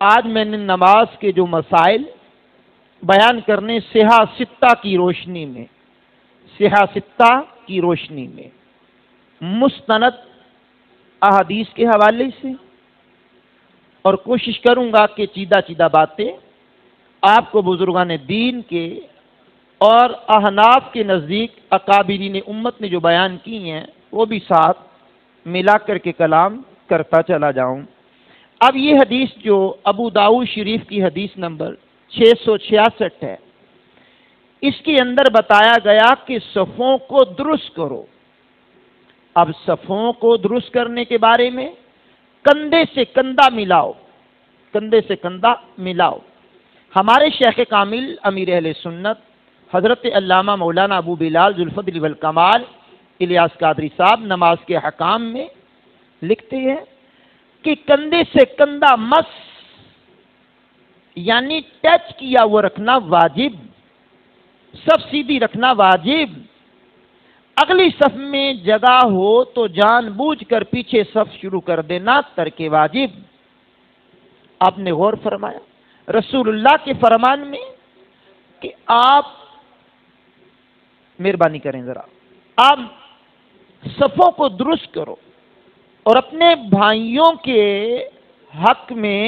آج میں نے نماز کے جو مسائل بیان کرنے صحیح ستہ کی روشنی میں، صحیح ستہ کی روشنی میں مستند احادیث کے حوالے سے، اور کوشش کروں گا کہ چیدہ چیدہ باتیں آپ کو بزرگان دین کے اور احناف کے نزدیک اکابرین امت نے جو بیان کی ہیں وہ بھی ساتھ ملا کر کے کلام کرتا چلا جاؤں۔ اب یہ حدیث جو ابو داؤد شریف کی حدیث نمبر 666 ہے، اس کے اندر بتایا گیا کہ صفوں کو درست کرو۔ اب صفوں کو درست کرنے کے بارے میں کندھے سے کندھا ملاؤ، کندھے سے کندھا ملاؤ۔ ہمارے شیخ کامل امیر اہل سنت حضرت علامہ مولانا ابو بلال ذوالفضل والکمال الیاس قادری صاحب نماز کے حکام میں لکھتے ہیں کہ کندھے سے کندھا مس یعنی ٹچ کیا وہ رکھنا واجب، صف سیدھی رکھنا واجب۔ اگلی صف میں جگہ ہو تو جان بوجھ کر پیچھے صف شروع کر دینا ترک واجب۔ آپ نے غور فرمایا رسول اللہ کے فرمان میں کہ آپ مہربانی کریں ذرا، آپ صفوں کو درست کرو اور اپنے بھائیوں کے حق میں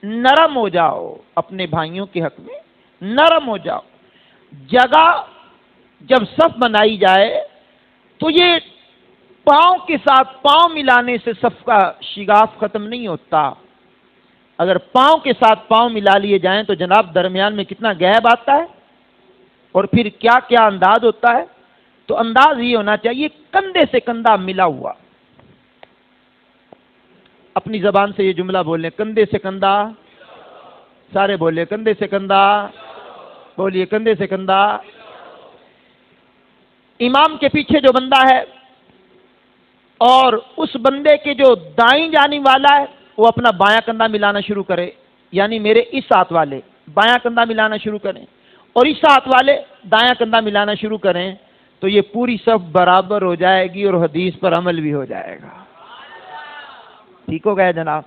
نرم ہو جاؤ، اپنے بھائیوں کے حق میں نرم ہو جاؤ۔ جگہ جب صف بنائی جائے تو یہ پاؤں کے ساتھ پاؤں ملانے سے صف کا شگاف ختم نہیں ہوتا۔ اگر پاؤں کے ساتھ پاؤں ملا لیے جائیں تو جناب درمیان میں کتنا گیپ آتا ہے، اور پھر کیا کیا انداز ہوتا ہے۔ تو انداز یہ ہونا چاہیے کندھے سے کندھا ملا ہوا۔ اپنی زبان سے یہ جملہ بولیں، کندھے سے کندھا، سارے بولے کندھے سے کندھا، بولیے کندھے سے کندھا۔ امام کے پیچھے جو بندہ ہے اور اس بندے کے جو دائیں جانب والا ہے وہ اپنا بایاں کندھا ملانا شروع کرے، یعنی میرے اس ہاتھ والے بایاں کندھا ملانا شروع کریں اور اس ہاتھ والے دایاں کندھا ملانا شروع کریں، تو یہ پوری صف برابر ہو جائے گی اور حدیث پر عمل بھی ہو جائے گا۔ ٹھیک ہو گیا جناب؟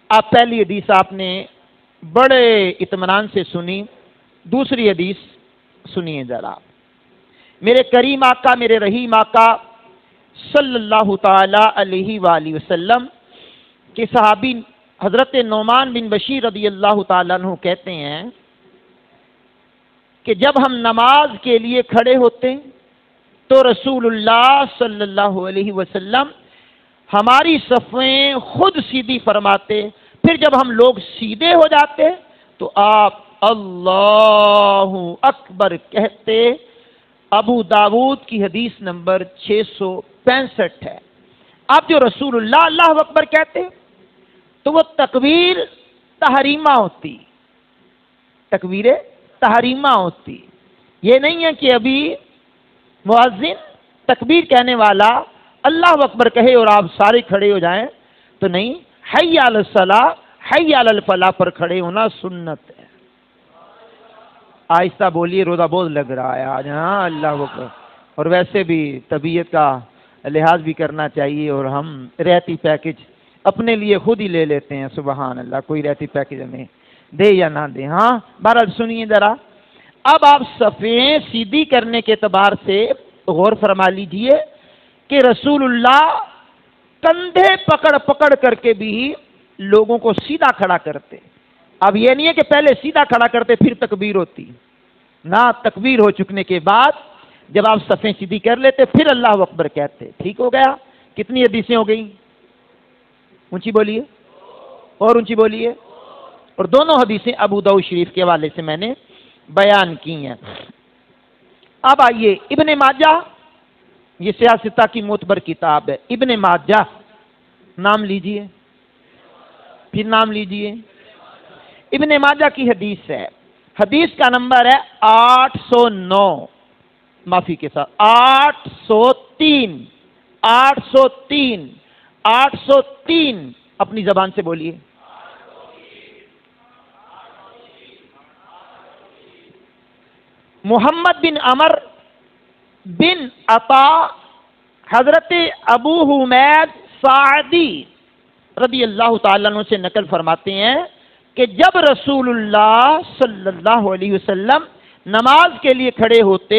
آپ پہلی حدیث آپ نے بڑے اطمینان سے سنی، دوسری حدیث سنیے ذرا۔ میرے کریم آقا، میرے رحیم آقا صلی اللہ تعالی علیہ وآلہ وسلم کے صحابی حضرت نعمان بن بشیر رضی اللہ تعالیٰ عنہ کہتے ہیں کہ جب ہم نماز کے لیے کھڑے ہوتے تو رسول اللہ صلی اللہ علیہ وسلم ہماری صفیں خود سیدھی فرماتے، پھر جب ہم لوگ سیدھے ہو جاتے تو آپ اللہ اکبر کہتے۔ ابو داود کی حدیث نمبر 665 ہے۔ آپ جو رسول اللہ اللہ اکبر کہتے تو وہ تکبیر تحریمہ ہوتی، تکبیر تحریمہ ہوتی۔ یہ نہیں ہے کہ ابھی مؤذن تکبیر کہنے والا اللہ اکبر کہے اور آپ سارے کھڑے ہو جائیں، تو نہیں، حی علی الصلاۃ حی علی الفلاح پر کھڑے ہونا سنت ہے۔ آہستہ بولیے، روزہ بہت لگ رہا ہے آج۔ ہاں اللہ اکبر۔ اور ویسے بھی طبیعت کا لحاظ بھی کرنا چاہیے، اور ہم رہتی پیکج اپنے لیے خود ہی لے لیتے ہیں، سبحان اللہ، کوئی رہتی پیکج ہمیں دے یا نہ دے۔ ہاں بہرحال سنیے ذرا، اب آپ صفیں سیدھی کرنے کے اعتبار سے غور فرما لیجئے کہ رسول اللہ کندھے پکڑ پکڑ کر کے بھی لوگوں کو سیدھا کھڑا کرتے۔ اب یہ نہیں ہے کہ پہلے سیدھا کھڑا کرتے پھر تکبیر ہوتی، نہ، تکبیر ہو چکنے کے بعد جب آپ صفیں سیدھی کر لیتے پھر اللہ اکبر کہتے۔ ٹھیک ہو گیا؟ کتنی حدیثیں ہو گئیں؟ اونچی بولیے، اور اونچی بولیے۔ اور دونوں حدیثیں ابو داؤد شریف کے حوالے سے میں نے بیان کی ہیں۔ اب آئیے ابن ماجہ، یہ سیاستہ کی معتبر کتاب ہے۔ ابن ماجہ، نام لیجئے، پھر نام لیجئے۔ ابن ماجہ کی حدیث ہے، حدیث کا نمبر ہے 809، معافی کے ساتھ 803، 803، 803، اپنی زبان سے بولیے۔ محمد بن عمر بن عطا حضرت ابو حمید ساعدی رضی اللہ تعالیٰ عنہ سے نقل فرماتے ہیں کہ جب رسول اللہ صلی اللہ علیہ وسلم نماز کے لیے کھڑے ہوتے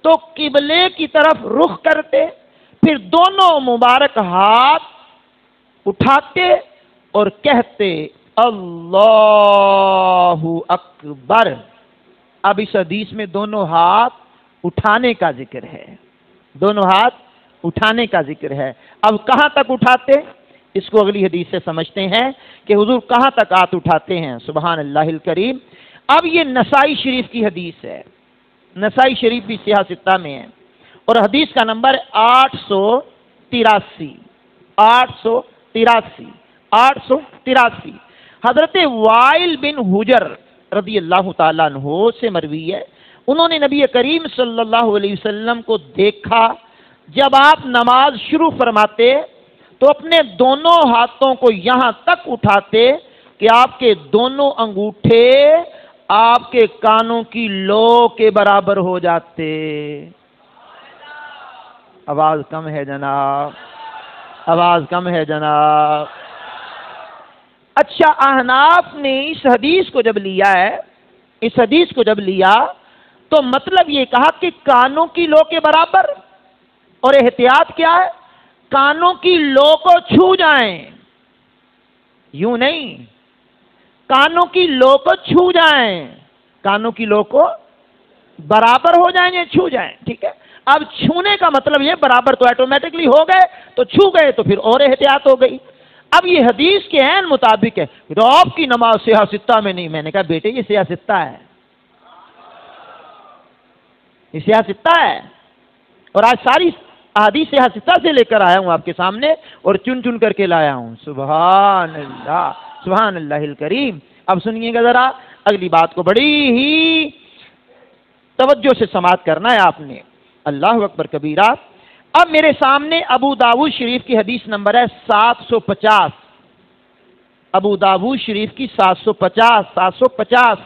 تو قبلے کی طرف رخ کرتے، پھر دونوں مبارک ہاتھ اٹھاتے اور کہتے اللہ اکبر۔ اب اس حدیث میں دونوں ہاتھ اٹھانے کا ذکر ہے، دونوں ہاتھ اٹھانے کا ذکر ہے۔ اب کہاں تک اٹھاتے، اس کو اگلی حدیث سے سمجھتے ہیں کہ حضور کہاں تک ہاتھ اٹھاتے ہیں۔ سبحان اللہ الکریم۔ اب یہ نسائی شریف کی حدیث ہے، نسائی شریف بھی سیاہ ستہ میں ہے، اور حدیث کا نمبر 883 883 حضرت وائل بن حجر رضی اللہ تعالیٰ عنہ سے مروی ہے، انہوں نے نبی کریم صلی اللہ علیہ وسلم کو دیکھا جب آپ نماز شروع فرماتے تو اپنے دونوں ہاتھوں کو یہاں تک اٹھاتے کہ آپ کے دونوں انگوٹھے آپ کے کانوں کی لو کے برابر ہو جاتے۔ آواز کم ہے جناب، آواز کم ہے جناب۔ اچھا، احناف نے اس حدیث کو جب لیا ہے، اس حدیث کو جب لیا تو مطلب یہ کہا کہ کانوں کی لو کے برابر، اور احتیاط کیا ہے؟ کانوں کی لو کو چھو جائیں، یوں نہیں، کانوں کی لو کو چھو جائیں، کانوں کی لو کو برابر ہو جائیں یا چھو جائیں، ٹھیک ہے۔ اب چھونے کا مطلب یہ برابر تو آٹومیٹکلی ہو گئے، تو چھو گئے تو پھر اور احتیاط ہو گئی۔ اب یہ حدیث کے عین مطابق ہے، تو آپ کی نماز سیاہ ستہ میں نہیں۔ میں نے کہا بیٹے یہ سیاہ ستہ ہے، یہ سیاہ ستہ ہے، اور آج ساری احادیث سیاہ ستہ سے لے کر آیا ہوں آپ کے سامنے اور چن چن کر کے لایا ہوں۔ سبحان اللہ، سبحان اللہ الکریم۔ اب سنیے گا ذرا اگلی بات کو، بڑی ہی توجہ سے سماعت کرنا ہے آپ نے۔ اللہ اکبر کبیرہ۔ اب میرے سامنے ابو داؤد شریف کی حدیث نمبر ہے 750، ابو داؤد شریف کی 750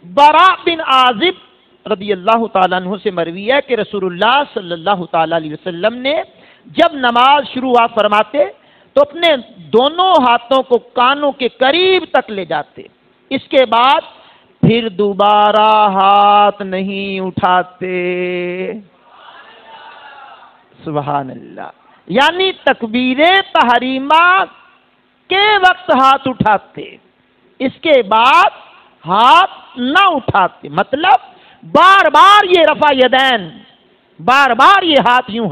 براء بن عازب رضی اللہ تعالیٰ عنہ سے مروی ہے کہ رسول اللہ صلی اللہ تعالیٰ علیہ وسلم نے جب نماز شروعات فرماتے تو اپنے دونوں ہاتھوں کو کانوں کے قریب تک لے جاتے، اس کے بعد پھر دوبارہ ہاتھ نہیں اٹھاتے۔ سبحان اللہ، یعنی تکبیر تحریمہ کے وقت ہاتھ اٹھاتے، اس کے بعد ہاتھ نہ اٹھاتے، مطلب بار بار یہ رفع یدین، بار بار یہ ہاتھ یوں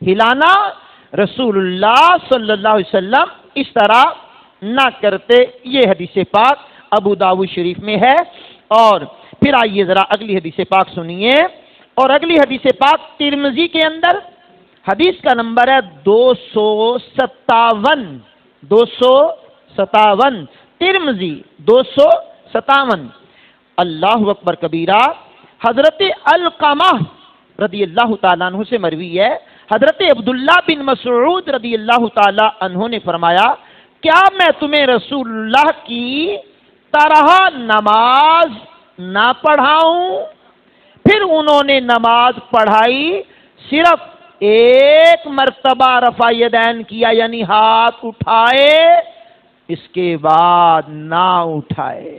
ہلانا، رسول اللہ صلی اللہ علیہ وسلم اس طرح نہ کرتے۔ یہ حدیث پاک ابو داؤد شریف میں ہے۔ اور پھر آئیے ذرا اگلی حدیث پاک سنیے، اور اگلی حدیث پاک ترمذی کے اندر حدیث کا نمبر ہے 257 ترمذی 257۔ اللہ اکبر کبیرہ۔ حضرت علقمہ رضی اللہ تعالیٰ عنہ سے مروی ہے، حضرت عبداللہ بن مسعود رضی اللہ تعالیٰ عنہ نے فرمایا کیا میں تمہیں رسول اللہ کی طرح نماز نہ پڑھاؤں؟ پھر انہوں نے نماز پڑھائی، صرف ایک مرتبہ رفع یدین کیا، یعنی ہاتھ اٹھائے، اس کے بعد نہ اٹھائے۔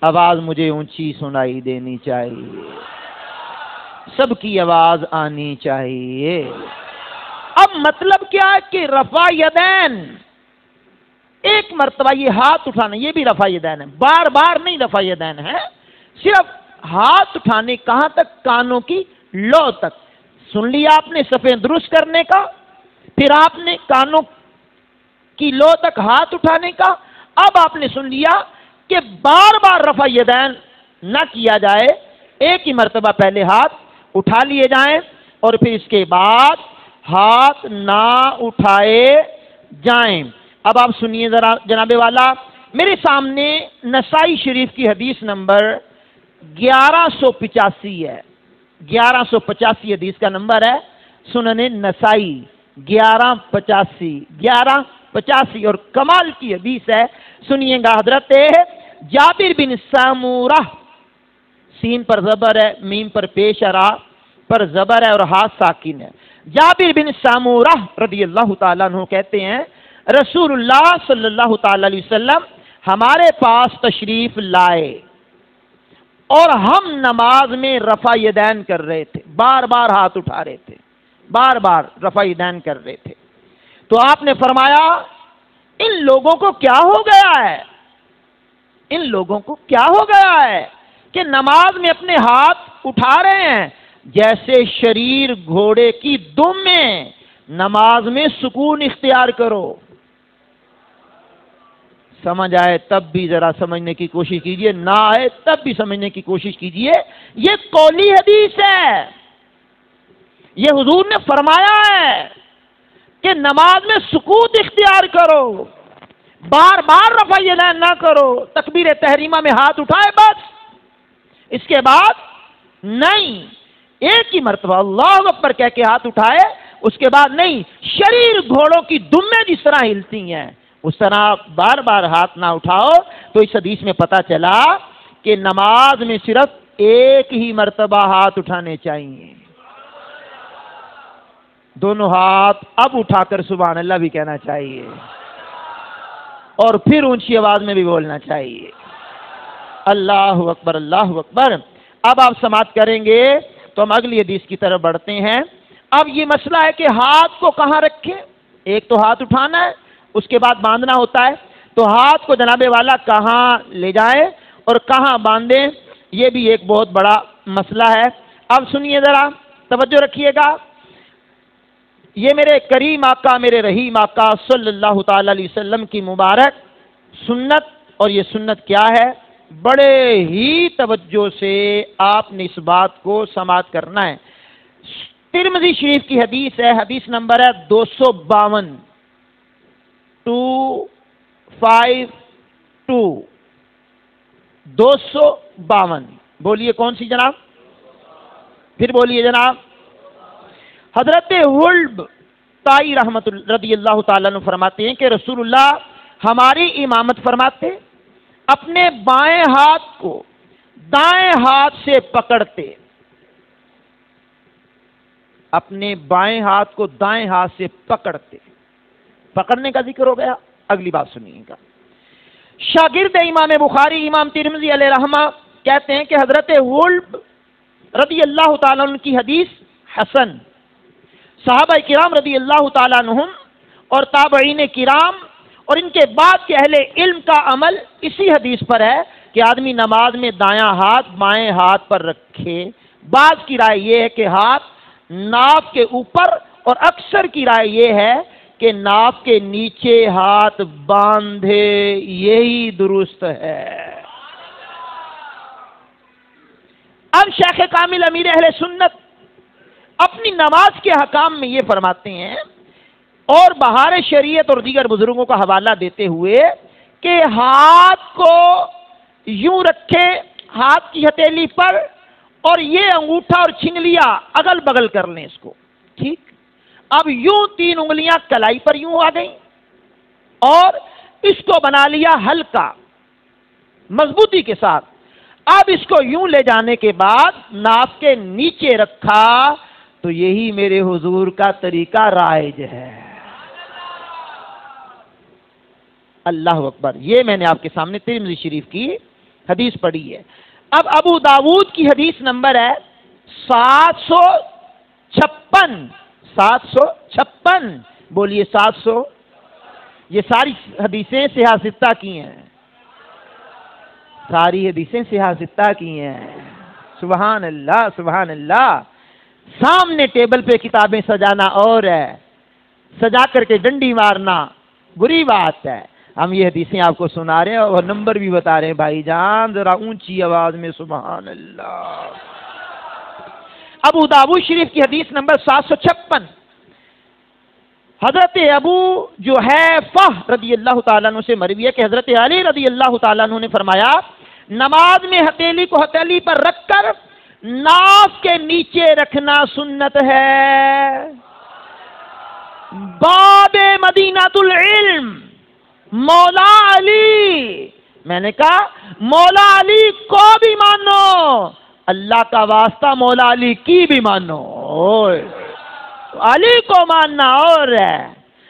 آواز مجھے اونچی سنائی دینی چاہیے، سب کی آواز آنی چاہیے۔ اب مطلب کیا ہے کہ رفع یدین ایک مرتبہ یہ ہاتھ اٹھانا، یہ بھی رفع یدین ہے، بار بار نہیں رفع یدین ہے، صرف ہاتھ اٹھانے کہاں تک؟ کانوں کی لو تک۔ سن لیا آپ نے صفیں درست کرنے کا، پھر آپ نے کانوں کی لو تک ہاتھ اٹھانے کا، اب آپ نے سن لیا کہ بار بار رفع یدین نہ کیا جائے، ایک ہی مرتبہ پہلے ہاتھ اٹھا لیے جائیں اور پھر اس کے بعد ہاتھ نہ اٹھائے جائیں۔ اب آپ سنیے ذرا جناب والا، میرے سامنے نسائی شریف کی حدیث نمبر 1185 ہے، 1185 حدیث کا نمبر ہے، سنن نسائی 1185 اور کمال کی حدیث ہے، سنیے گا۔ حضرت جابر بن سامورہ، سین پر زبر ہے، میم پر پیش را پر زبر ہے اور ہاتھ ساکن ہے، جابر بن سامورہ رضی اللہ تعالیٰ عنہ کہتے ہیں رسول اللہ صلی اللہ تعالی علیہ وسلم ہمارے پاس تشریف لائے اور ہم نماز میں رفع یدین کر رہے تھے، بار بار ہاتھ اٹھا رہے تھے، بار بار رفع یدین کر رہے تھے۔ تو آپ نے فرمایا ان لوگوں کو کیا ہو گیا ہے، ان لوگوں کو کیا ہو گیا ہے کہ نماز میں اپنے ہاتھ اٹھا رہے ہیں؟ جیسے شریر گھوڑے کی دم میں، نماز میں سکون اختیار کرو۔ سمجھ آئے تب بھی ذرا سمجھنے کی کوشش کیجئے، نہ آئے تب بھی سمجھنے کی کوشش کیجئے۔ یہ قولی حدیث ہے، یہ حضور نے فرمایا ہے کہ نماز میں سکوت اختیار کرو، بار بار رفع یدین نہ کرو، تکبیر تحریمہ میں ہاتھ اٹھائے بس، اس کے بعد نہیں، ایک ہی مرتبہ اللہ اکبر کہہ کے ہاتھ اٹھائے، اس کے بعد نہیں۔ شریر گھوڑوں کی دمیں جس طرح ہلتی ہیں اس طرح بار بار ہاتھ نہ اٹھاؤ۔ تو اس حدیث میں پتا چلا کہ نماز میں صرف ایک ہی مرتبہ ہاتھ اٹھانے چاہیے، دونوں ہاتھ اب اٹھا کر سبحان اللہ بھی کہنا چاہیے، اور پھر اونچی آواز میں بھی بولنا چاہیے، اللہ اکبر اللہ اکبر۔ اب آپ سماعت کریں گے تو ہم اگلی حدیث کی طرف بڑھتے ہیں۔ اب یہ مسئلہ ہے کہ ہاتھ کو کہاں رکھیں، ایک تو ہاتھ اٹھانا ہے، اس کے بعد باندھنا ہوتا ہے، تو ہاتھ کو جناب والا کہاں لے جائیں اور کہاں باندھیں، یہ بھی ایک بہت بڑا مسئلہ ہے۔ اب سنیے ذرا، توجہ رکھیے گا، یہ میرے کریم آقا، میرے رحیم آقا صلی اللہ تعالی علیہ وسلم کی مبارک سنت، اور یہ سنت کیا ہے، بڑے ہی توجہ سے آپ نے اس بات کو سماعت کرنا ہے۔ ترمذی شریف کی حدیث ہے، حدیث نمبر ہے 252، 252، 252، بولیے کون سی جناب، پھر بولیے جناب۔ حضرت ولب طائی رحمت رضی اللہ تعالیٰ عنہ فرماتے ہیں کہ رسول اللہ ہماری امامت فرماتے، اپنے بائیں ہاتھ کو دائیں ہاتھ سے پکڑتے، اپنے بائیں ہاتھ کو دائیں ہاتھ سے پکڑتے، پکڑنے کا ذکر ہو گیا۔ اگلی بات سنیے گا، شاگرد امام بخاری امام ترمذی علیہ رحمہ کہتے ہیں کہ حضرت ولب رضی اللہ تعالیٰ عنہ کی حدیث حسن، صحابہ کرام رضی اللہ تعالیٰ عنہم اور تابعین کرام اور ان کے بعد کے اہل علم کا عمل اسی حدیث پر ہے کہ آدمی نماز میں دایاں ہاتھ بائیں ہاتھ پر رکھے۔ بعض کی رائے یہ ہے کہ ہاتھ ناف کے اوپر، اور اکثر کی رائے یہ ہے کہ ناف کے نیچے ہاتھ باندھے، یہی درست ہے۔ اب شیخ کامل امیر اہل سنت اپنی نماز کے حکام میں یہ فرماتے ہیں، اور بہار شریعت اور دیگر بزرگوں کا حوالہ دیتے ہوئے، کہ ہاتھ کو یوں رکھے ہاتھ کی ہتھیلی پر، اور یہ انگوٹھا اور چھنگلیاں اگل بگل کر لیں اس کو، ٹھیک۔ اب یوں 3 انگلیاں کلائی پر یوں آ گئیں، اور اس کو بنا لیا ہلکا مضبوطی کے ساتھ۔ اب اس کو یوں لے جانے کے بعد ناف کے نیچے رکھا، تو یہی میرے حضور کا طریقہ رائج ہے۔ اللہ اکبر، یہ میں نے آپ کے سامنے ترمذی شریف کی حدیث پڑھی ہے۔ اب ابو داود کی حدیث نمبر ہے 756، 756، بولیے 700۔ یہ ساری حدیثیں صحیح ستہ کی ہیں، ساری حدیثیں صحیح ستہ کی ہیں، سبحان اللہ سبحان اللہ۔ سامنے ٹیبل پہ کتابیں سجانا اور ہے، سجا کر کے ڈنڈی مارنا بری بات ہے۔ ہم یہ حدیثیں آپ کو سنا رہے ہیں اور نمبر بھی بتا رہے ہیں، بھائی جان ذرا اونچی آواز میں سبحان اللہ۔ ابو داؤد شریف کی حدیث نمبر 756، حضرت ابو جحیفہ رضی اللہ تعالیٰ عنہ سے مروی ہے کہ حضرت علی رضی اللہ تعالیٰ عنہ نے فرمایا، نماز میں ہتھیلی کو ہتھیلی پر رکھ کر ناف کے نیچے رکھنا سنت ہے۔ باب مدینۃ العلم، مولا علی، میں نے کہا مولا علی کو بھی مانو، اللہ کا واسطہ مولا علی کی بھی مانو۔ علی کو ماننا اور ہے،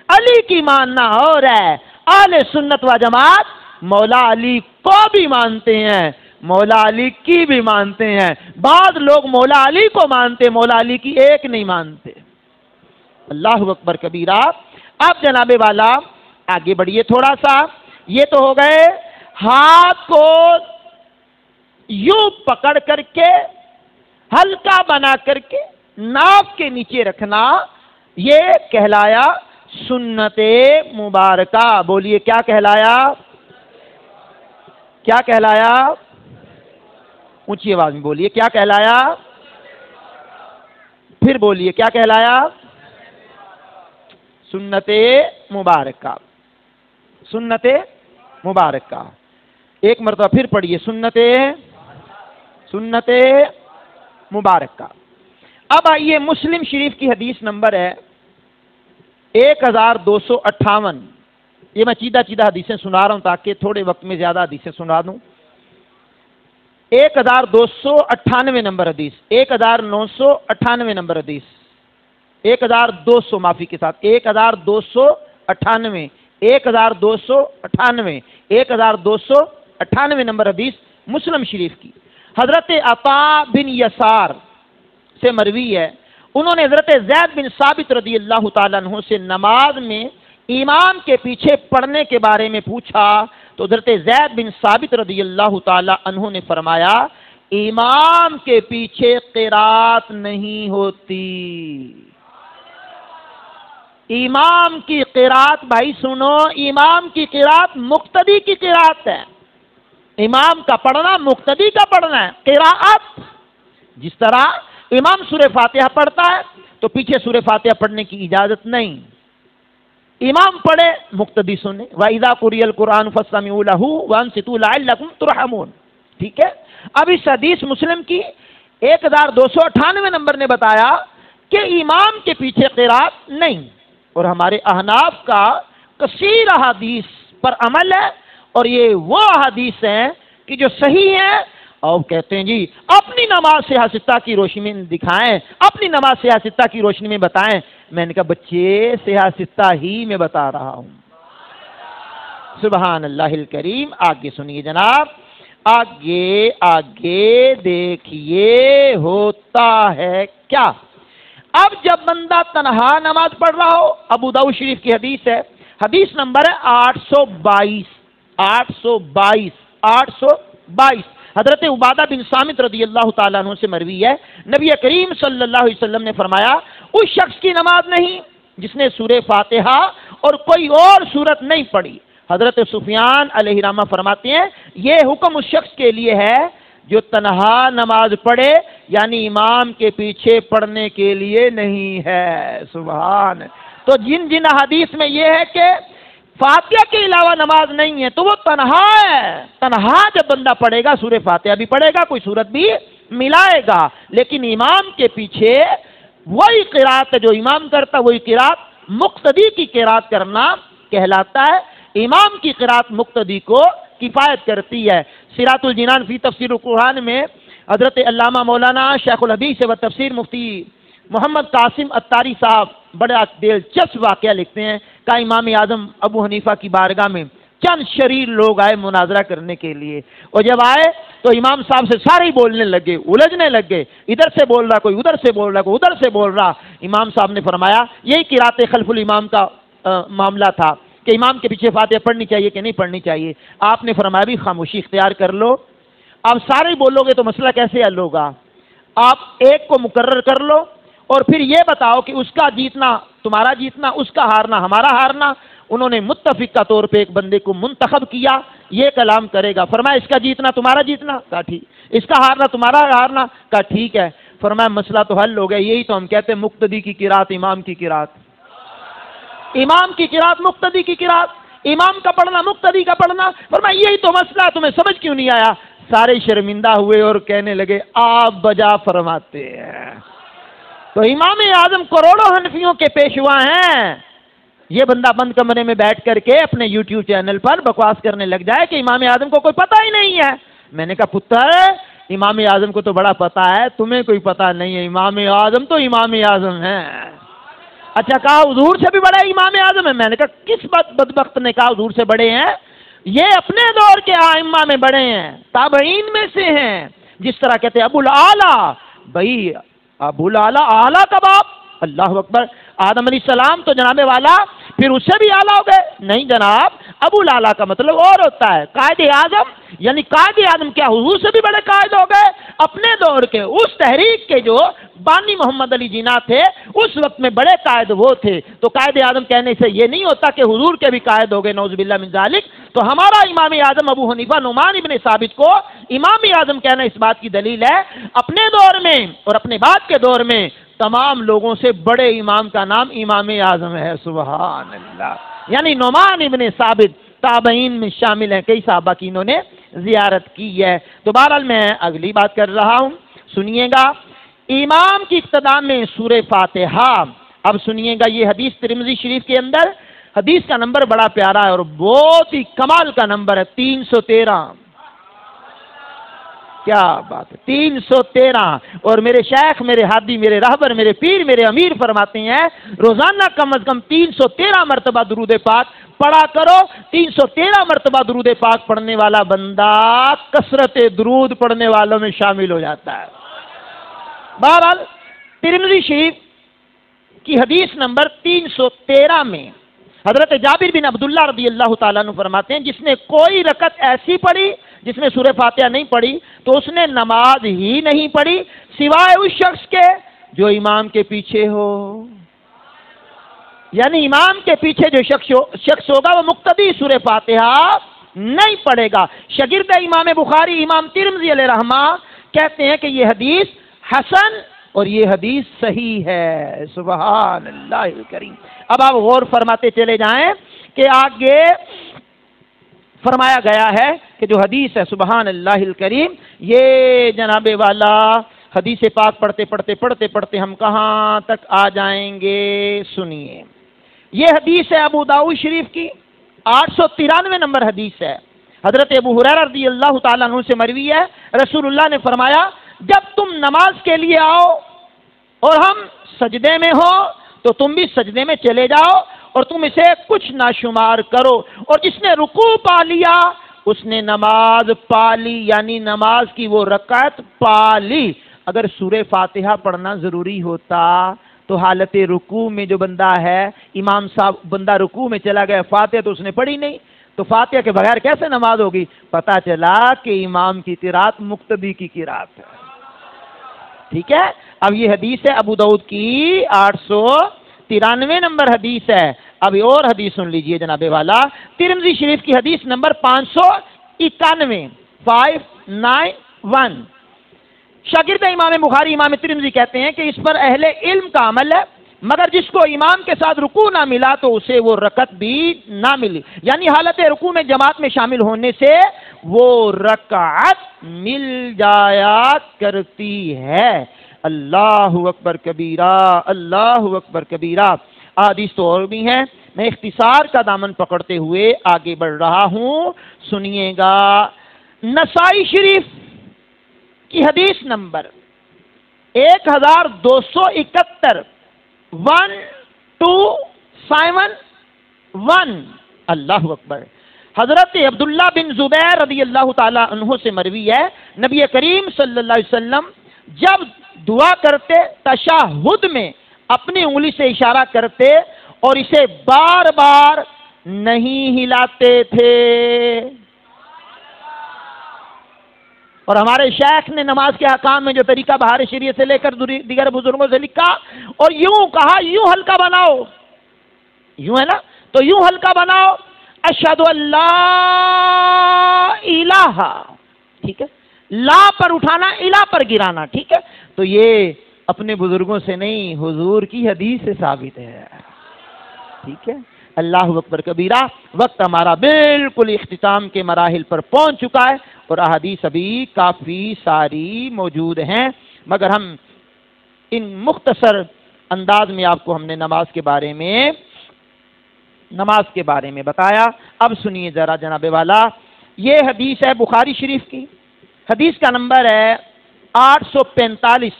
علی کی ماننا اور ہے۔ اہل سنت و جماعت مولا علی کو بھی مانتے ہیں، مولا علی کی بھی مانتے ہیں۔ بعض لوگ مولا علی کو مانتے، مولا علی کی ایک نہیں مانتے۔ اللہ اکبر کبیرہ۔ اب جناب والا آگے بڑھیے تھوڑا سا، یہ تو ہو گئے ہاتھ کو یوں پکڑ کر کے ہلکا بنا کر کے ناف کے نیچے رکھنا، یہ کہلایا سنت مبارکہ۔ بولیے کیا کہلایا؟ کیا کہلایا؟ اونچی آواز میں بولیے، کیا کہلایا؟ پھر بولیے کیا کہلایا؟ سنت مبارکہ، سنت مبارکہ۔ ایک مرتبہ پھر پڑھیے، سنت مبارکہ۔ اب آئیے مسلم شریف کی حدیث نمبر ہے 1258۔ یہ میں چیدہ حدیثیں سنا رہا ہوں تاکہ تھوڑے وقت میں زیادہ حدیثیں سنا دوں۔ 1298 نمبر حدیث، 1998 نمبر حدیث، 1200 معافی کے ساتھ 1298 1298 نمبر حدیث مسلم شریف کی۔ حضرت عطا بن یسار سے مروی ہے، انہوں نے حضرت زید بن ثابت رضی اللہ تعالیٰ عنہ سے نماز میں امام کے پیچھے پڑھنے کے بارے میں پوچھا تو حضرت زید بن ثابت رضی اللہ تعالیٰ عنہ نے فرمایا امام کے پیچھے قرات نہیں ہوتی۔ امام کی قرات، بھائی سنو، امام کی قرات مقتدی کی قرات ہے۔ امام کا پڑھنا مقتدی کا پڑھنا ہے۔ قراءت جس طرح امام سورہ فاتحہ پڑھتا ہے تو پیچھے سورہ فاتحہ پڑھنے کی اجازت نہیں، امام پڑھے مقتدی سنے۔ وَإِذَا قُرِئَ الْقُرْآنُ فَاسْتَمِعُوا لَهُ وَأَنصِتُوا لَعَلَّكُمْ تُرْحَمُونَ۔ ٹھیک ہے، اب اس حدیث مسلم کی 1298 نمبر نے بتایا کہ امام کے پیچھے قرات نہیں، اور ہمارے احناف کا کثیر احادیث پر عمل ہے، اور یہ وہ احادیث ہیں کہ جو صحیح ہیں، اور کہتے ہیں جی اپنی نماز صحیح ستہ کی روشنی میں دکھائیں، اپنی نماز صحیح ستہ کی روشنی میں بتائیں۔ میں نے کہا بچے صحیح ستہ ہی میں بتا رہا ہوں۔ سبحان اللہ الکریم۔ آگے سنیے جناب، آگے دیکھیے ہوتا ہے کیا۔ اب جب بندہ تنہا نماز پڑھ رہا ہو، ابو داؤد شریف کی حدیث ہے، حدیث نمبر ہے 822۔ حضرت عبادہ بن صامت رضی اللہ تعالیٰ عنہ سے مروی ہے، نبی کریم صلی اللہ علیہ وسلم نے فرمایا اس شخص کی نماز نہیں جس نے سورہ فاتحہ اور کوئی اور سورت نہیں پڑھی۔ حضرت سفیان علیہ رحمہ فرماتے ہیں یہ حکم اس شخص کے لیے ہے جو تنہا نماز پڑھے، یعنی امام کے پیچھے پڑھنے کے لیے نہیں ہے۔ سبحان۔ تو جن حدیث میں یہ ہے کہ فاتحہ کے علاوہ نماز نہیں ہے تو وہ تنہا ہے۔ تنہا جب بندہ پڑھے گا سورہ فاتحہ بھی پڑھے گا، کوئی سورت بھی ملائے گا، لیکن امام کے پیچھے وہی قرات ہے جو امام کرتا، وہی قرات مقتدی کی قرات کرنا کہلاتا ہے۔ امام کی قرات مقتدی کو کفایت کرتی ہے۔ صراط الجنان فی تفسیر القرآن میں حضرت علامہ مولانا شیخ الحدیث و تفسیر مفتی محمد قاسم اتاری صاحب بڑا دلچسپ واقعہ لکھتے ہیں کہ امام اعظم ابو حنیفہ کی بارگاہ میں چند شریر لوگ آئے مناظرہ کرنے کے لیے، اور جب آئے تو امام صاحب سے سارے ہی بولنے لگے، الجھنے لگے، ادھر سے بول رہا کوئی، ادھر سے بول رہا کوئی، ادھر سے بول رہا۔ امام صاحب نے فرمایا یہی قرات خلف الامام کا معاملہ تھا کہ امام کے پیچھے فاتحہ پڑھنی چاہیے کہ نہیں پڑھنی چاہیے۔ آپ نے فرمایا بھی خاموشی اختیار کر لو، آپ سارے ہی بولو گے تو مسئلہ کیسے حل ہوگا؟ آپ ایک کو مقرر کر لو اور پھر یہ بتاؤ کہ اس کا جیتنا تمہارا جیتنا، اس کا ہارنا ہمارا ہارنا۔ انہوں نے متفق کا طور پہ ایک بندے کو منتخب کیا، یہ کلام کرے گا۔ فرمایا اس کا جیتنا تمہارا جیتنا، کہا ٹھیک، اس کا ہارنا تمہارا ہارنا، کہا ٹھیک ہے۔ فرمایا مسئلہ تو حل ہو گیا، یہی تو ہم کہتے ہیں مقتدی کی قرات امام کی قرات، امام کی قرات مقتدی کی قرات، امام کا پڑھنا مقتدی کا پڑھنا۔ فرمایا یہی تو مسئلہ، تمہیں سمجھ کیوں نہیں آیا؟ سارے شرمندہ ہوئے اور کہنے لگے آپ بجا فرماتے ہیں۔ تو امام اعظم کروڑوں حنفیوں کے پیشوا ہیں، یہ بندہ بند کمرے میں بیٹھ کر کے اپنے یوٹیوب چینل پر بکواس کرنے لگ جائے کہ امام اعظم کو کوئی پتہ ہی نہیں ہے۔ میں نے کہا پتر امام اعظم کو تو بڑا پتہ ہے، تمہیں کوئی پتہ نہیں ہے، امام اعظم تو امام اعظم ہے۔ اچھا کہا حضور سے بھی بڑے امام اعظم ہیں. میں نے کہا کس بدبخت نے کہا حضور سے بڑے ہیں؟ یہ اپنے دور کے ائمہ میں بڑے ہیں، تابعین میں سے ہیں. جس طرح کہتے ہیں ابو الاعلیٰ، بھائی ابو الاعلیٰ اعلیٰ کا باپ، اللہ اکبر. آدم علیہ السلام تو جناب والا پھر اس سے بھی اعلیٰ ہو گئے. نہیں جناب، ابو الاعلیٰ کا مطلب اور ہوتا ہے قائد اعظم، یعنی قائد اعظم کیا حضور سے بھی بڑے قائد ہو گئے؟ اپنے دور کے اس تحریک کے جو بانی محمد علی جناح تھے اس وقت میں بڑے قائد وہ تھے. تو قائد اعظم کہنے سے یہ نہیں ہوتا کہ حضور کے بھی قائد ہو گئے، نعوذ باللہ من ذالک. تو ہمارا امام اعظم ابو حنیفہ نعمان ابن ثابت کو امام اعظم کہنا اس بات کی دلیل ہے اپنے دور میں اور اپنے بعد کے دور میں تمام لوگوں سے بڑے امام کا نام امام اعظم ہے. سبحان اللہ. یعنی نعمان ابن ثابت تابعین میں شامل ہیں، کئی صحابہ کی انہوں نے زیارت کی ہے. تو بہرحال میں اگلی بات کر رہا ہوں، سنیے گا. امام کی اقتداء میں سورہ فاتحہ. اب سنیے گا، یہ حدیث ترمذی شریف کے اندر، حدیث کا نمبر بڑا پیارا ہے اور بہت ہی کمال کا نمبر ہے، 313. کیا بات ہے، 313. اور میرے شیخ، میرے ہادی، میرے راہبر، میرے پیر، میرے امیر فرماتے ہیں روزانہ کم از کم 313 مرتبہ درود پاک پڑھا کرو. 313 مرتبہ درود پاک پڑھنے والا بندہ کثرت درود پڑھنے والوں میں شامل ہو جاتا ہے. بہرحال ترمذی شریف کی حدیث نمبر 313 میں حضرت جابر بن عبداللہ رضی اللہ تعالیٰ عنہ فرماتے ہیں جس نے کوئی رکعت ایسی پڑھی جس میں سورہ فاتحہ نہیں پڑھی تو اس نے نماز ہی نہیں پڑھی سوائے اس شخص کے جو امام کے پیچھے ہو. یعنی امام کے پیچھے جو شخص ہوگا وہ مقتدی سورہ فاتحہ نہیں پڑھے گا. شاگرد امام بخاری امام ترمذی علیہ رحمہ کہتے ہیں کہ یہ حدیث حسن اور یہ حدیث صحیح ہے. سبحان اللہ الکریم. اب آپ غور فرماتے چلے جائیں کہ آگے فرمایا گیا ہے کہ جو حدیث ہے سبحان اللہ الکریم، یہ جناب والا حدیث پاک پڑھتے ہم کہاں تک آ جائیں گے. سنیے، یہ حدیث ہے ابو داؤد شریف کی 893 نمبر حدیث ہے. حضرت ابو ہریرہ رضی اللہ تعالیٰ عنہ سے مروی ہے، رسول اللہ نے فرمایا جب تم نماز کے لیے آؤ اور ہم سجدے میں ہو تو تم بھی سجدے میں چلے جاؤ اور تم اسے کچھ نہ شمار کرو، اور جس نے رکوع پا لیا اس نے نماز پا لی، یعنی نماز کی وہ رکعت پا لی. اگر سورہ فاتحہ پڑھنا ضروری ہوتا تو حالت رکوع میں جو بندہ ہے، امام صاحب بندہ رکوع میں چلا گیا، فاتحہ تو اس نے پڑھی نہیں، تو فاتحہ کے بغیر کیسے نماز ہوگی؟ پتہ چلا کہ امام کی قرات مقتدی کی قرات ہے. ٹھیک ہے. اب یہ حدیث ہے ابو داؤد کی 893 نمبر حدیث ہے. ابھی اور حدیث سن لیجئے جناب والا، ترمذی شریف کی حدیث نمبر 591 591. شاگرد امام بخاری امام ترمذی کہتے ہیں کہ اس پر اہل علم کا عمل ہے، مگر جس کو امام کے ساتھ رکوع نہ ملا تو اسے وہ رکعت بھی نہ ملی، یعنی حالت رکوع میں جماعت میں شامل ہونے سے وہ رکعت مل جایا کرتی ہے. اللہ اکبر کبیرہ، اللہ اکبر کبیرہ. حدیث تو اور بھی ہیں، میں اختصار کا دامن پکڑتے ہوئے آگے بڑھ رہا ہوں. سنیے گا، نسائی شریف کی حدیث نمبر 1271 1271. اللہ اکبر. حضرت عبداللہ بن زبیر رضی اللہ تعالی عنہ سے مروی ہے، نبی کریم صلی اللہ علیہ وسلم جب دعا کرتے تشہد میں اپنی انگلی سے اشارہ کرتے اور اسے بار بار نہیں ہلاتے تھے. اور ہمارے شیخ نے نماز کے احکام میں جو طریقہ بہار شریعت سے لے کر دیگر بزرگوں سے لکھا اور یوں کہا، یوں ہلکا بناؤ، یوں ہے نا، تو یوں ہلکا بناؤ، اشہد ان لا الہ، ٹھیک ہے، لا پر اٹھانا، الہ پر گرانا، ٹھیک ہے. تو یہ اپنے بزرگوں سے نہیں، حضور کی حدیث سے ثابت ہے. ٹھیک ہے. اللہ اکبر کبیرہ. وقت ہمارا بالکل اختتام کے مراحل پر پہنچ چکا ہے اور احادیث ابھی کافی ساری موجود ہیں، مگر ہم ان مختصر انداز میں آپ کو ہم نے نماز کے بارے میں بتایا. اب سنیے ذرا جناب والا، یہ حدیث ہے بخاری شریف کی، حدیث کا نمبر ہے 845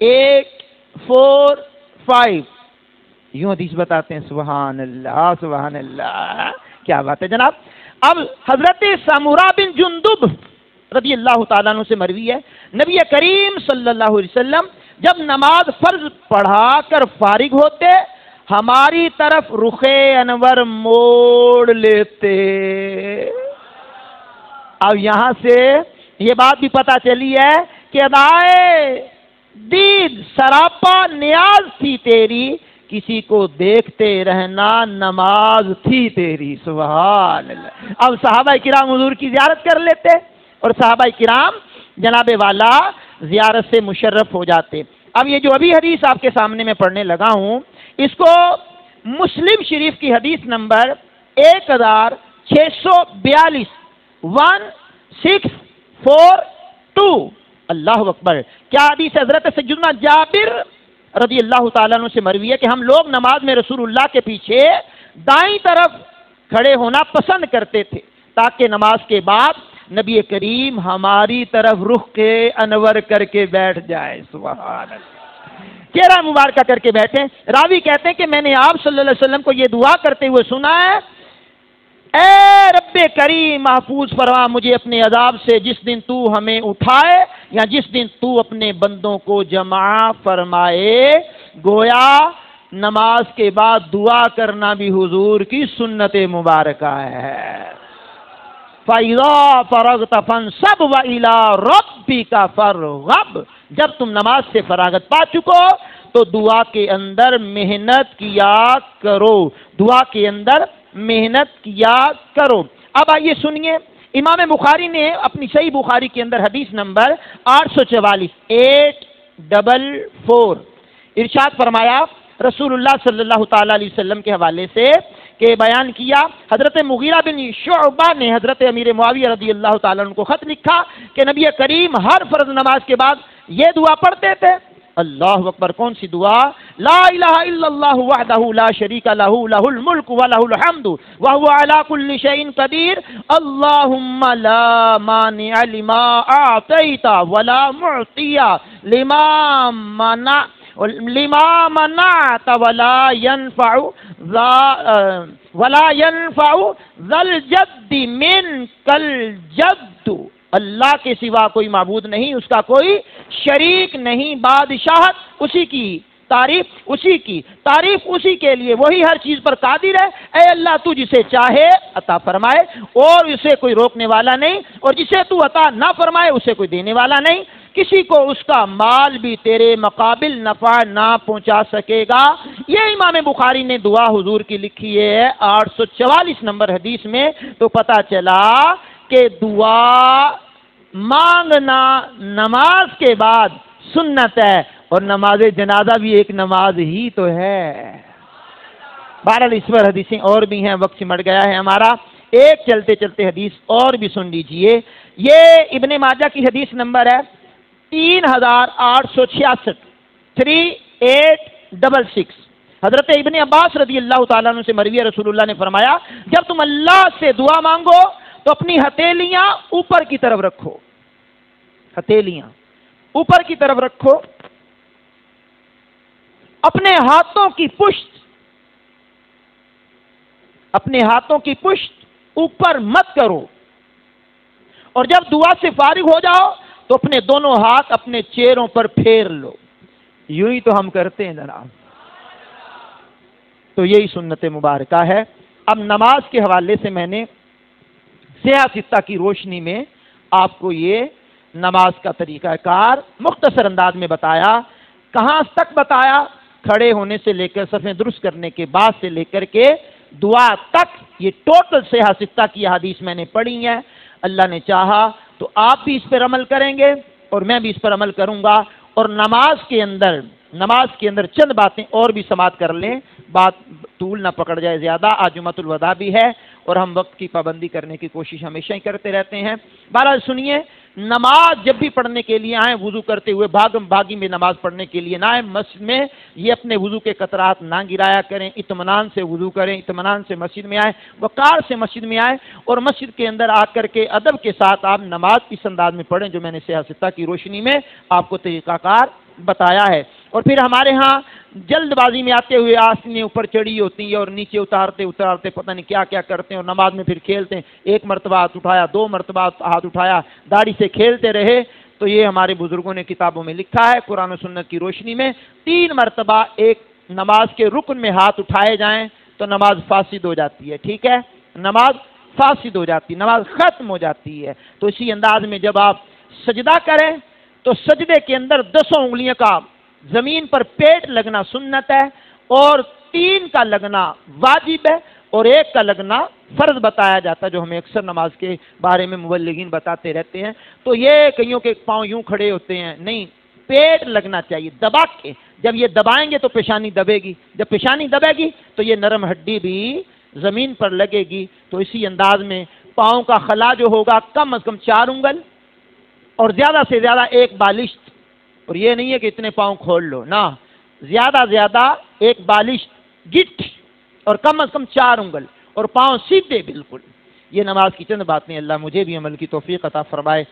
845. یوں حدیث بتاتے ہیں. سبحان اللہ سبحان اللہ، کیا بات ہے جناب. اب حضرت سمورہ بن جندب رضی اللہ تعالیٰ عنہ سے مروی ہے، نبی کریم صلی اللہ علیہ وسلم جب نماز فرض پڑھا کر فارغ ہوتے ہماری طرف رخ انور موڑ لیتے. اب یہاں سے یہ بات بھی پتہ چلی ہے کہ ادائے دید سراپا نیاز تھی تیری، کسی کو دیکھتے رہنا نماز تھی تیری. سبحان اللہ. اب صحابہ کرام حضور کی زیارت کر لیتے اور صحابہ کرام جناب والا زیارت سے مشرف ہو جاتے. اب یہ جو ابھی حدیث آپ کے سامنے میں پڑھنے لگا ہوں، اس کو مسلم شریف کی حدیث نمبر 1642 1642. اللہ اکبر. کیا حدیث حضرت سیدنا جابر رضی اللہ تعالیٰ عنہ سے مروی ہے کہ ہم لوگ نماز میں رسول اللہ کے پیچھے دائیں طرف کھڑے ہونا پسند کرتے تھے تاکہ نماز کے بعد نبی کریم ہماری طرف رخ کے انور کر کے بیٹھ جائے. سبحان اللہ. چہرہ مبارکہ کر کے بیٹھیں. راوی کہتے ہیں کہ میں نے آپ صلی اللہ علیہ وسلم کو یہ دعا کرتے ہوئے سنا ہے، اے رب کریم محفوظ فرما مجھے اپنے عذاب سے جس دن تو ہمیں اٹھائے یا جس دن تو اپنے بندوں کو جمع فرمائے. گویا نماز کے بعد دعا کرنا بھی حضور کی سنت مبارکہ ہے. فَإِذَا فَرَغْتَ فَانْصَبْ وَإِلَىٰ رَبِّكَ فَارْغَب. جب تم نماز سے فراغت پا چکو تو دعا کے اندر محنت کیا کرو، دعا کے اندر محنت کیا کرو. اب آئیے سنیے، امام بخاری نے اپنی صحیح بخاری کے اندر حدیث نمبر 844 844 ارشاد فرمایا رسول اللہ صلی اللہ تعالی علیہ وسلم کے حوالے سے کہ بیان کیا، حضرت مغیرہ بن شعبہ نے حضرت امیر معاویہ رضی اللہ تعالیٰ عنہ کو خط لکھا کہ نبی کریم ہر فرض نماز کے بعد یہ دعا پڑھتے تھے. اللہ اکبر. کون سی دعا؟ لا الہ الا اللہ وحدہ لا شریک لہ لہ الملک ولہ الحمد وہو علی کل شیء قدیر اللہم لا مانع لما اعطیت ولا معطی لما منعت ولا ينفع ذا الجد منک الجد. اللہ کے سوا کوئی معبود نہیں، اس کا کوئی شریک نہیں، بادشاہت اسی کی، تعریف اسی کے لیے، وہی ہر چیز پر قادر ہے. اے اللہ تو جسے چاہے عطا فرمائے اور اسے کوئی روکنے والا نہیں، اور جسے تو عطا نہ فرمائے اسے کوئی دینے والا نہیں. کسی کو اس کا مال بھی تیرے مقابل نفع نہ پہنچا سکے گا. یہ امام بخاری نے دعا حضور کی لکھی ہے 844 نمبر حدیث میں. تو پتہ چلا کہ دعا مانگنا نماز کے بعد سنت ہے، اور نماز جنازہ بھی ایک نماز ہی تو ہے. بہرحال اس پر حدیثیں اور بھی ہیں، وقت سمٹ گیا ہے ہمارا. ایک چلتے چلتے حدیث اور بھی سن لیجئے. یہ ابن ماجہ کی حدیث نمبر ہے 3866 3866. حضرت ابن عباس رضی اللہ تعالیٰ عنہ سے مروی رسول اللہ نے فرمایا جب تم اللہ سے دعا مانگو تو اپنی ہتھیلیاں اوپر کی طرف رکھو، ہتھیلیاں اوپر کی طرف رکھو، اپنے ہاتھوں کی پشت اوپر مت کرو، اور جب دعا سے فارغ ہو جاؤ تو اپنے دونوں ہاتھ اپنے چہروں پر پھیر لو. یوں ہی تو ہم کرتے ہیں جناب. تو یہی سنت مبارکہ ہے. اب نماز کے حوالے سے میں نے صحیح ستہ کی روشنی میں آپ کو یہ نماز کا طریقہ کار مختصر انداز میں بتایا. کہاں تک بتایا؟ کھڑے ہونے سے لے کر صفیں درست کرنے کے بعد سے لے کر کے دعا تک. یہ ٹوٹل صحیح ستہ کی حدیث میں نے پڑھی ہے. اللہ نے چاہا تو آپ بھی اس پر عمل کریں گے اور میں بھی اس پر عمل کروں گا. اور نماز کے اندر چند باتیں اور بھی سماعت کر لیں، بات طول نہ پکڑ جائے زیادہ. آج جمعۃ الوداع بھی ہے اور ہم وقت کی پابندی کرنے کی کوشش ہمیشہ ہی کرتے رہتے ہیں. بہرحال سنیے، نماز جب بھی پڑھنے کے لیے آئیں وضو کرتے ہوئے بھاگم بھاگی میں نماز پڑھنے کے لیے نہ آئیں. مسجد میں یہ اپنے وضو کے قطرات نہ گرایا کریں، اطمینان سے وضو کریں، اطمینان سے مسجد میں آئیں، وقار سے مسجد میں آئیں، اور مسجد کے اندر آ کر کے ادب کے ساتھ آپ نماز اس انداز میں پڑھیں جو میں نے صحیح ستہ کی روشنی میں آپ کو طریقہ کار بتایا ہے۔ اور پھر ہمارے ہاں جلد بازی میں آتے ہوئے آستینیں اوپر چڑھی ہوتی ہیں اور نیچے اتارتے اتارتے پتہ نہیں کیا کیا کرتے ہیں، اور نماز میں پھر کھیلتے ہیں، ایک مرتبہ ہاتھ اٹھایا، دو مرتبہ ہاتھ اٹھایا، داڑھی سے کھیلتے رہے۔ تو یہ ہمارے بزرگوں نے کتابوں میں لکھا ہے، قرآن و سنت کی روشنی میں 3 مرتبہ ایک نماز کے رکن میں ہاتھ اٹھائے جائیں تو نماز فاسد ہو جاتی ہے، ٹھیک ہے، نماز فاسد ہو جاتی ہے، نماز ختم ہو جاتی ہے۔ تو اسی انداز میں جب آپ سجدہ کریں تو سجدے کے اندر 10 انگلیاں کا زمین پر پیٹ لگنا سنت ہے، اور 3 کا لگنا واجب ہے، اور 1 کا لگنا فرض بتایا جاتا ہے، جو ہمیں اکثر نماز کے بارے میں مبلغین بتاتے رہتے ہیں۔ تو یہ کئیوں کے پاؤں یوں کھڑے ہوتے ہیں، نہیں، پیٹ لگنا چاہیے دبا کے۔ جب یہ دبائیں گے تو پیشانی دبے گی، جب پیشانی دبے گی تو یہ نرم ہڈی بھی زمین پر لگے گی۔ تو اسی انداز میں پاؤں کا خلا جو ہوگا کم از کم 4 انگل اور زیادہ سے زیادہ 1 بالشت، اور یہ نہیں ہے کہ اتنے پاؤں کھول لو، نہ، زیادہ زیادہ 1 بالشت گٹ اور کم از کم 4 انگل اور پاؤں سیدھے بالکل۔ یہ نماز کی چند باتیں، اللہ مجھے بھی عمل کی توفیق عطا فرمائے۔